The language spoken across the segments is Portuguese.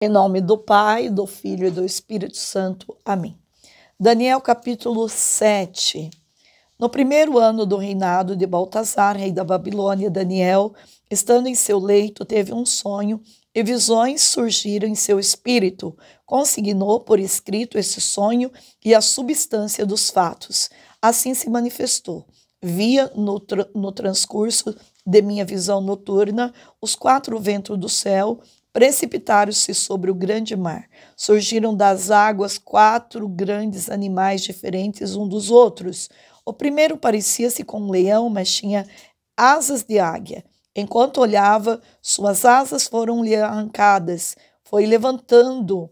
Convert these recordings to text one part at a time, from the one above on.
Em nome do Pai, do Filho e do Espírito Santo. Amém. Daniel capítulo 7. No primeiro ano do reinado de Baltasar, rei da Babilônia, Daniel, estando em seu leito, teve um sonho e visões surgiram em seu espírito. Consignou por escrito esse sonho e a substância dos fatos. Assim se manifestou. Via no transcurso de minha visão noturna os 4 ventos do céu, precipitaram-se sobre o grande mar. Surgiram das águas 4 grandes animais diferentes uns dos outros. O primeiro parecia-se com um leão, mas tinha asas de águia. Enquanto olhava, suas asas foram-lhe arrancadas. Foi levantando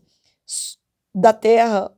da terra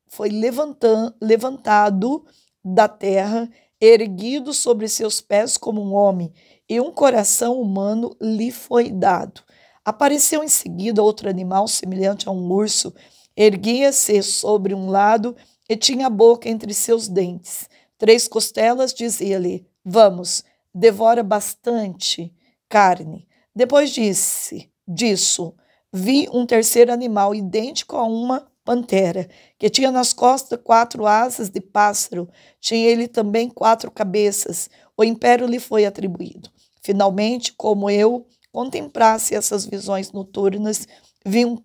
foi levantado da terra, erguido sobre seus pés como um homem, e um coração humano lhe foi dado. Apareceu em seguida outro animal semelhante a um urso, erguia-se sobre um lado e tinha a boca entre seus dentes. 3 costelas, dizia-lhe: vamos, devora bastante carne. Depois disso, vi um terceiro animal idêntico a uma pantera, que tinha nas costas 4 asas de pássaro. Tinha ele também 4 cabeças. O império lhe foi atribuído. Finalmente, como eu contemplasse essas visões noturnas, vi um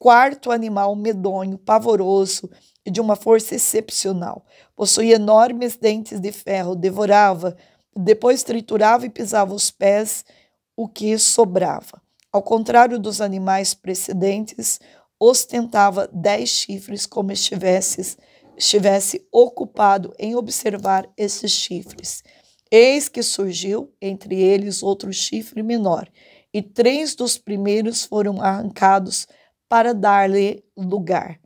4º animal medonho, pavoroso e de uma força excepcional. Possuía enormes dentes de ferro, devorava, depois triturava e pisava os pés o que sobrava. Ao contrário dos animais precedentes, ostentava 10 chifres, como estivesse ocupado em observar esses chifres. Eis que surgiu entre eles outro chifre menor, e 3 dos primeiros foram arrancados para dar-lhe lugar.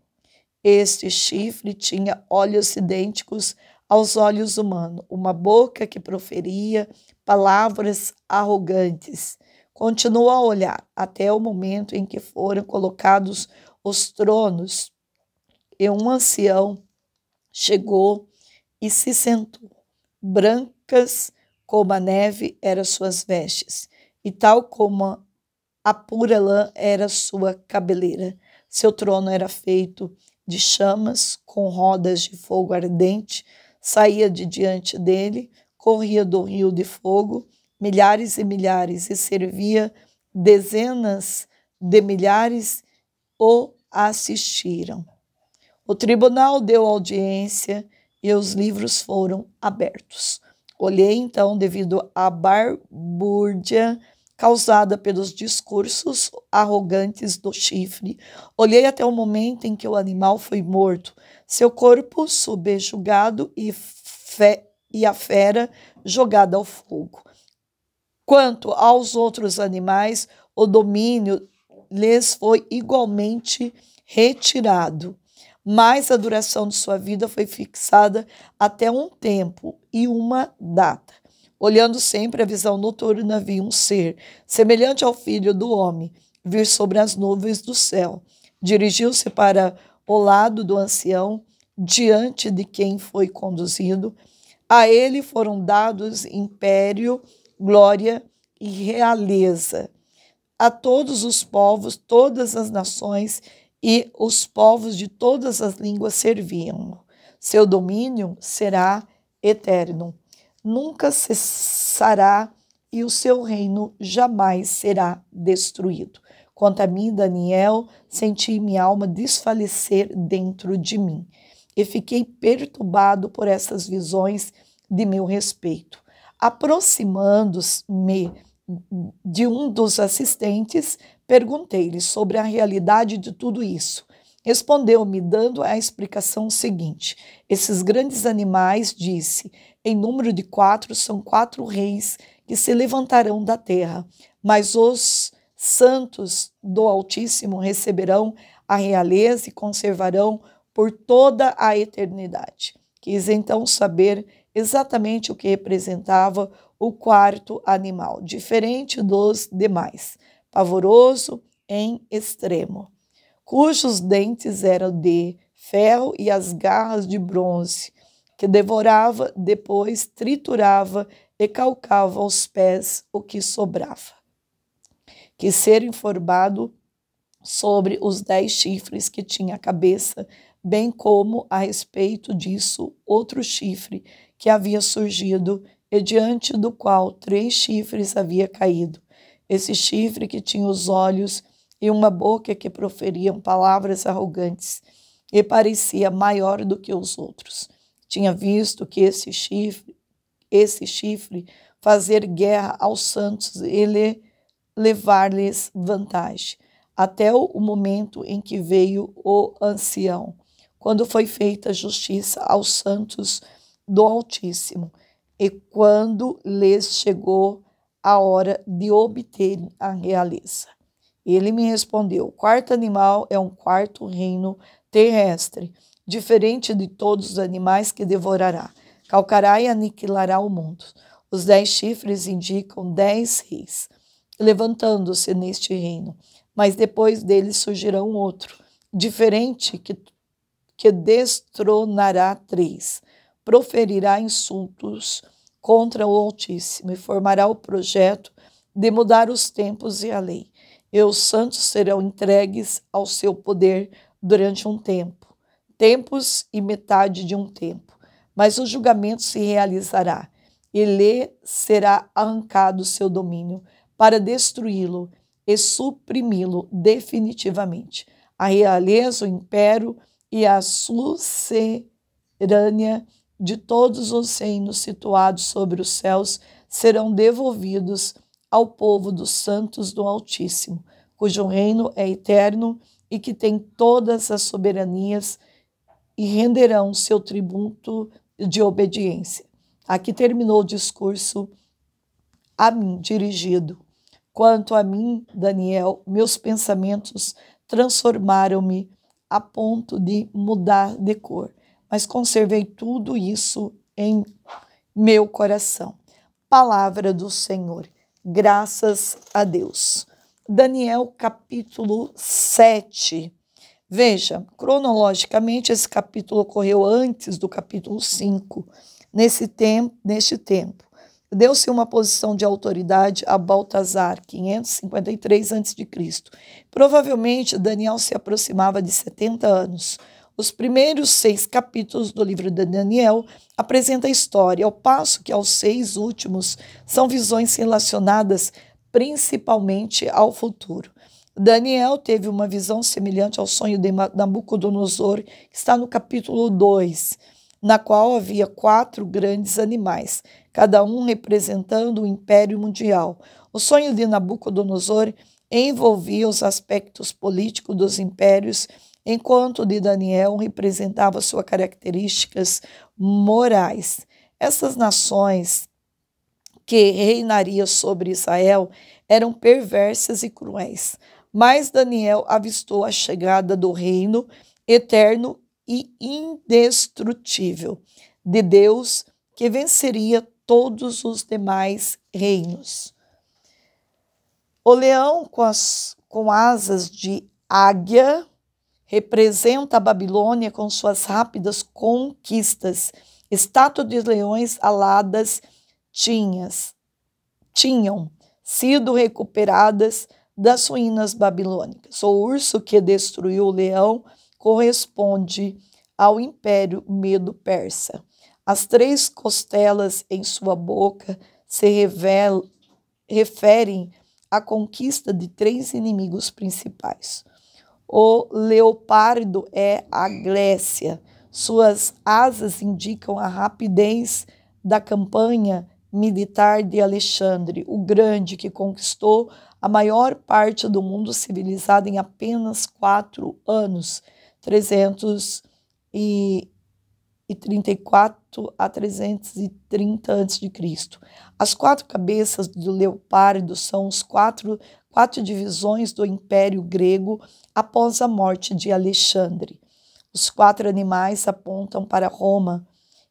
Este chifre tinha olhos idênticos aos olhos humanos, uma boca que proferia palavras arrogantes. Continuou a olhar até o momento em que foram colocados os tronos, e um ancião chegou e se sentou. Brancas como a neve eram suas vestes, e tal como a pura lã era sua cabeleira. Seu trono era feito de chamas, com rodas de fogo ardente, saía de diante dele, corria do rio de fogo, milhares e milhares, e servia dezenas de milhares o assistiram. O tribunal deu audiência e os livros foram abertos. Olhei então, devido à balbúrdia causada pelos discursos arrogantes do chifre, olhei até o momento em que o animal foi morto, seu corpo subjugado e a fera jogada ao fogo. Quanto aos outros animais, o domínio lhes foi igualmente retirado, mas a duração de sua vida foi fixada até um tempo e uma data. Olhando sempre a visão noturna, vi um ser, semelhante ao filho do homem, vir sobre as nuvens do céu. Dirigiu-se para o lado do ancião, diante de quem foi conduzido. A ele foram dados império, glória e realeza. A todos os povos, todas as nações e os povos de todas as línguas serviam. Seu domínio será eterno, nunca cessará, e o seu reino jamais será destruído. Quanto a mim, Daniel, senti minha alma desfalecer dentro de mim, e fiquei perturbado por essas visões de meu respeito. Aproximando-me de um dos assistentes, perguntei-lhe sobre a realidade de tudo isso. Respondeu-me, dando a explicação seguinte: esses grandes animais, disse, em número de 4, são 4 reis que se levantarão da terra, mas os santos do Altíssimo receberão a realeza e conservarão por toda a eternidade. Quis então saber exatamente o que representava o 4º animal, diferente dos demais, pavoroso em extremo, cujos dentes eram de ferro e as garras de bronze, que devorava, depois triturava e calcava aos pés o que sobrava. Quis ser informado sobre os 10 chifres que tinha a cabeça, bem como a respeito disso outro chifre que havia surgido e diante do qual 3 chifres havia caído. Esse chifre que tinha os olhos e uma boca que proferiam palavras arrogantes e parecia maior do que os outros. Tinha visto que esse chifre fazer guerra aos santos e levar-lhes vantagem, até o momento em que veio o ancião, quando foi feita justiça aos santos do Altíssimo, e quando lhes chegou a hora de obterem a realeza. Ele me respondeu: o quarto animal é um quarto reino terrestre, diferente de todos os animais que devorará. Calcará e aniquilará o mundo. Os 10 chifres indicam 10 reis, levantando-se neste reino, mas depois deles surgirá um outro, diferente, que destronará 3, proferirá insultos contra o Altíssimo e formará o projeto de mudar os tempos e a lei. E os santos serão entregues ao seu poder durante um tempo, tempos e metade de um tempo. Mas o julgamento se realizará, e lhe será arrancado seu domínio, para destruí-lo e suprimi-lo definitivamente. A realeza, o império e a sucerânia de todos os reinos situados sobre os céus serão devolvidos ao povo dos santos do Altíssimo, cujo reino é eterno e que tem todas as soberanias, e renderão seu tributo de obediência. Aqui terminou o discurso a mim dirigido. Quanto a mim, Daniel, meus pensamentos transformaram-me a ponto de mudar de cor, mas conservei tudo isso em meu coração. Palavra do Senhor. Graças a Deus. Daniel capítulo 7. Veja, cronologicamente, esse capítulo ocorreu antes do capítulo 5. Neste tempo, deu-se uma posição de autoridade a Baltazar, 553 a.C. Provavelmente, Daniel se aproximava de 70 anos. Os primeiros 6 capítulos do livro de Daniel apresentam a história, ao passo que aos 6 últimos são visões relacionadas principalmente ao futuro. Daniel teve uma visão semelhante ao sonho de Nabucodonosor, que está no capítulo 2, na qual havia 4 grandes animais, cada um representando o império mundial. O sonho de Nabucodonosor envolvia os aspectos políticos dos impérios, enquanto o de Daniel representava suas características morais. Essas nações que reinariam sobre Israel eram perversas e cruéis, mas Daniel avistou a chegada do reino eterno e indestrutível de Deus, que venceria todos os demais reinos. O leão com asas de águia representa a Babilônia com suas rápidas conquistas. Estátuas de leões aladas tinham sido recuperadas das ruínas babilônicas. O urso que destruiu o leão corresponde ao Império Medo-Persa. As 3 costelas em sua boca se referem à conquista de 3 inimigos principais. O leopardo é a Grécia. Suas asas indicam a rapidez da campanha militar de Alexandre o Grande, que conquistou a maior parte do mundo civilizado em apenas 4 anos, 334 a 330 a.C. As 4 cabeças do leopardo são os quatro divisões do Império Grego após a morte de Alexandre. Os 4 animais apontam para Roma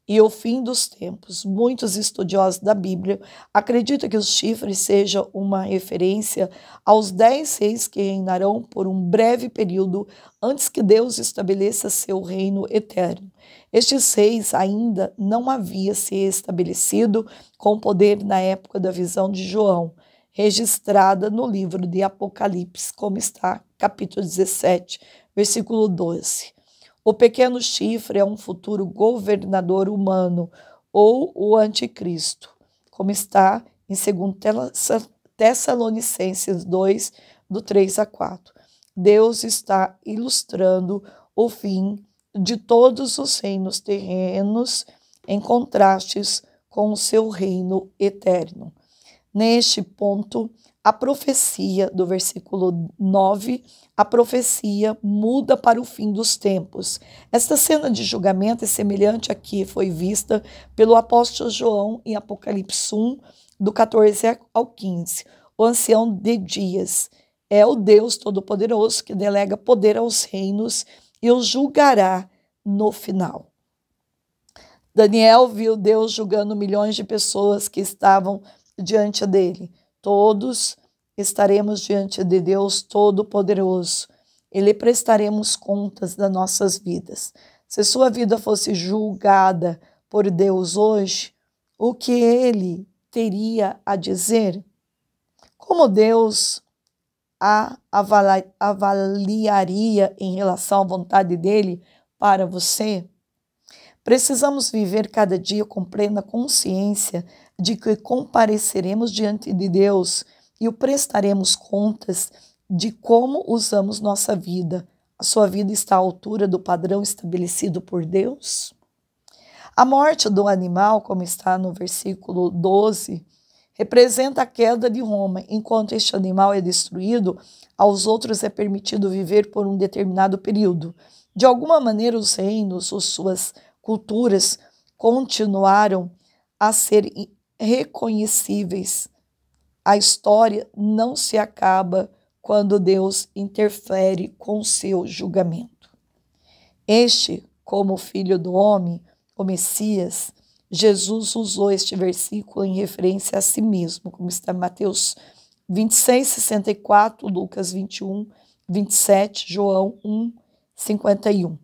e o fim dos tempos. Muitos estudiosos da Bíblia acreditam que os chifres sejam uma referência aos 10 reis que reinarão por um breve período antes que Deus estabeleça seu reino eterno. Estes reis ainda não haviam se estabelecido com poder na época da visão de João, registrada no livro de Apocalipse, como está capítulo 17, versículo 12. O pequeno chifre é um futuro governador humano ou o anticristo, como está em 2 Tessalonicenses 2, do 3 a 4. Deus está ilustrando o fim de todos os reinos terrenos em contrastes com o seu reino eterno. Neste ponto, a profecia do versículo 9, a profecia muda para o fim dos tempos. Esta cena de julgamento é semelhante à que foi vista pelo apóstolo João em Apocalipse 1, do 14 ao 15. O ancião de dias é o Deus Todo-Poderoso que delega poder aos reinos e os julgará no final. Daniel viu Deus julgando milhões de pessoas que estavam diante dele. Todos estaremos diante de Deus Todo-Poderoso. Ele prestaremos contas das nossas vidas. Se sua vida fosse julgada por Deus hoje, o que ele teria a dizer? Como Deus a avaliaria em relação à vontade dele para você? Precisamos viver cada dia com plena consciência de que compareceremos diante de Deus e o prestaremos contas de como usamos nossa vida. A sua vida está à altura do padrão estabelecido por Deus? A morte do animal, como está no versículo 12, representa a queda de Roma. Enquanto este animal é destruído, aos outros é permitido viver por um determinado período. De alguma maneira, os reinos ou suas culturas continuaram a ser reconhecíveis. A história não se acaba quando Deus interfere com seu julgamento. Este, como filho do homem, o Messias, Jesus usou este versículo em referência a si mesmo, como está em Mateus 26, 64, Lucas 21, 27, João 1, 51.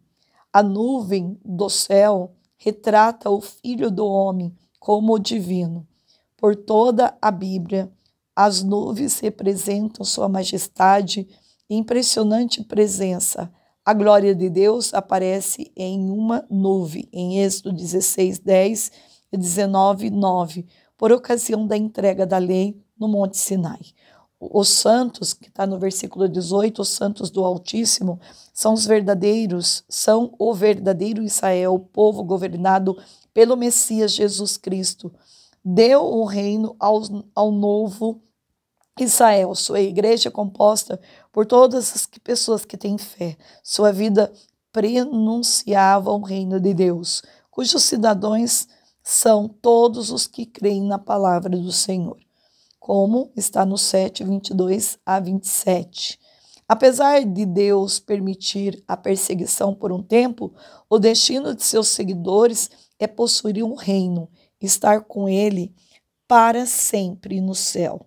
A nuvem do céu retrata o Filho do Homem como o divino. Por toda a Bíblia, as nuvens representam sua majestade e impressionante presença. A glória de Deus aparece em uma nuvem, em Êxodo 16, 10 e 19, 9, por ocasião da entrega da lei no Monte Sinai. Os santos, que está no versículo 18, os santos do Altíssimo, são o verdadeiro Israel, o povo governado pelo Messias Jesus Cristo. Deu o reino ao novo Israel. Sua igreja é composta por todas as pessoas que têm fé. Sua vida prenunciava o reino de Deus, cujos cidadãos são todos os que creem na palavra do Senhor, como está no 7, 22 a 27. Apesar de Deus permitir a perseguição por um tempo, o destino de seus seguidores é possuir um reino, estar com ele para sempre no céu.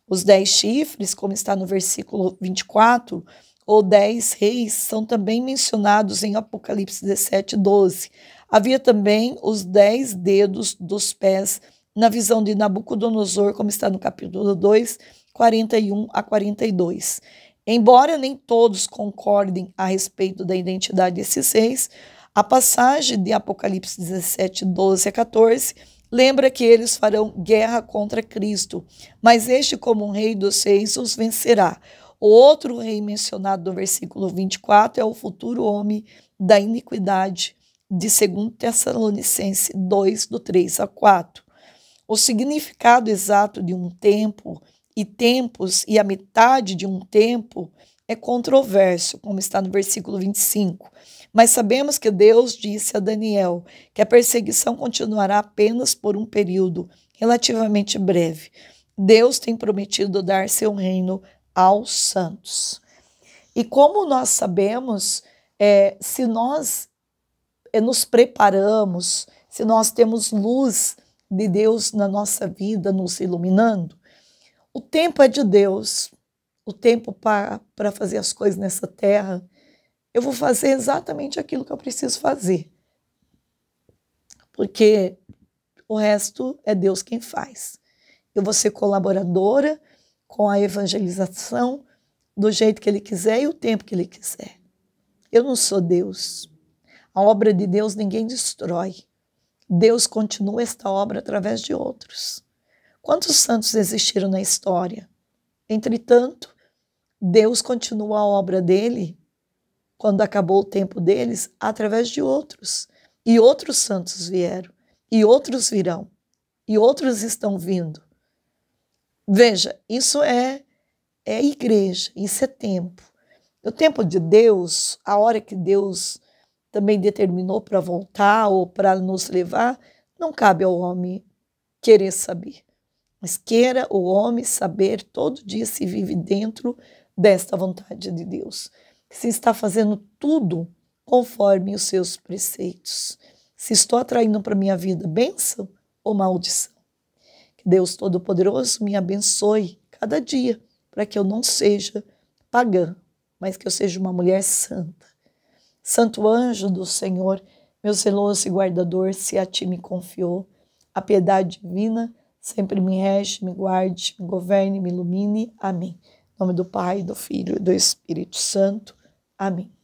Os 10 chifres, como está no versículo 24, ou 10 reis, são também mencionados em Apocalipse 17, 12. Havia também os 10 dedos dos pés na visão de Nabucodonosor, como está no capítulo 2, 41 a 42. Embora nem todos concordem a respeito da identidade desses reis, a passagem de Apocalipse 17, 12 a 14 lembra que eles farão guerra contra Cristo, mas este, como um rei dos reis, os vencerá. O outro rei mencionado no versículo 24 é o futuro homem da iniquidade, de 2 Tessalonicenses 2, do 3 a 4. O significado exato de um tempo e tempos e a metade de um tempo é controverso, como está no versículo 25. Mas sabemos que Deus disse a Daniel que a perseguição continuará apenas por um período relativamente breve. Deus tem prometido dar seu reino aos santos. E como nós sabemos, se nós nos preparamos, se nós temos luz de Deus na nossa vida, nos iluminando, o tempo é de Deus, o tempo para fazer as coisas nessa terra, eu vou fazer exatamente aquilo que eu preciso fazer, porque o resto é Deus quem faz. Eu vou ser colaboradora, com a evangelização do jeito que Ele quiser e o tempo que Ele quiser. Eu não sou Deus. A obra de Deus ninguém destrói. Deus continua esta obra através de outros. Quantos santos existiram na história? Entretanto, Deus continua a obra dele, quando acabou o tempo deles, através de outros. E outros santos vieram, e outros virão, e outros estão vindo. Veja, isso é igreja, isso é tempo. O tempo de Deus, a hora que Deus também determinou para voltar ou para nos levar, não cabe ao homem querer saber. Mas queira o homem saber todo dia se vive dentro desta vontade de Deus. Se está fazendo tudo conforme os seus preceitos. Se estou atraindo para a minha vida bênção ou maldição. Que Deus Todo-Poderoso me abençoe cada dia, para que eu não seja pagã, mas que eu seja uma mulher santa. Santo anjo do Senhor, meu zeloso e guardador, se a ti me confiou, a piedade divina sempre me rege, me guarde, me governe, me ilumine. Amém. Em nome do Pai, do Filho e do Espírito Santo. Amém.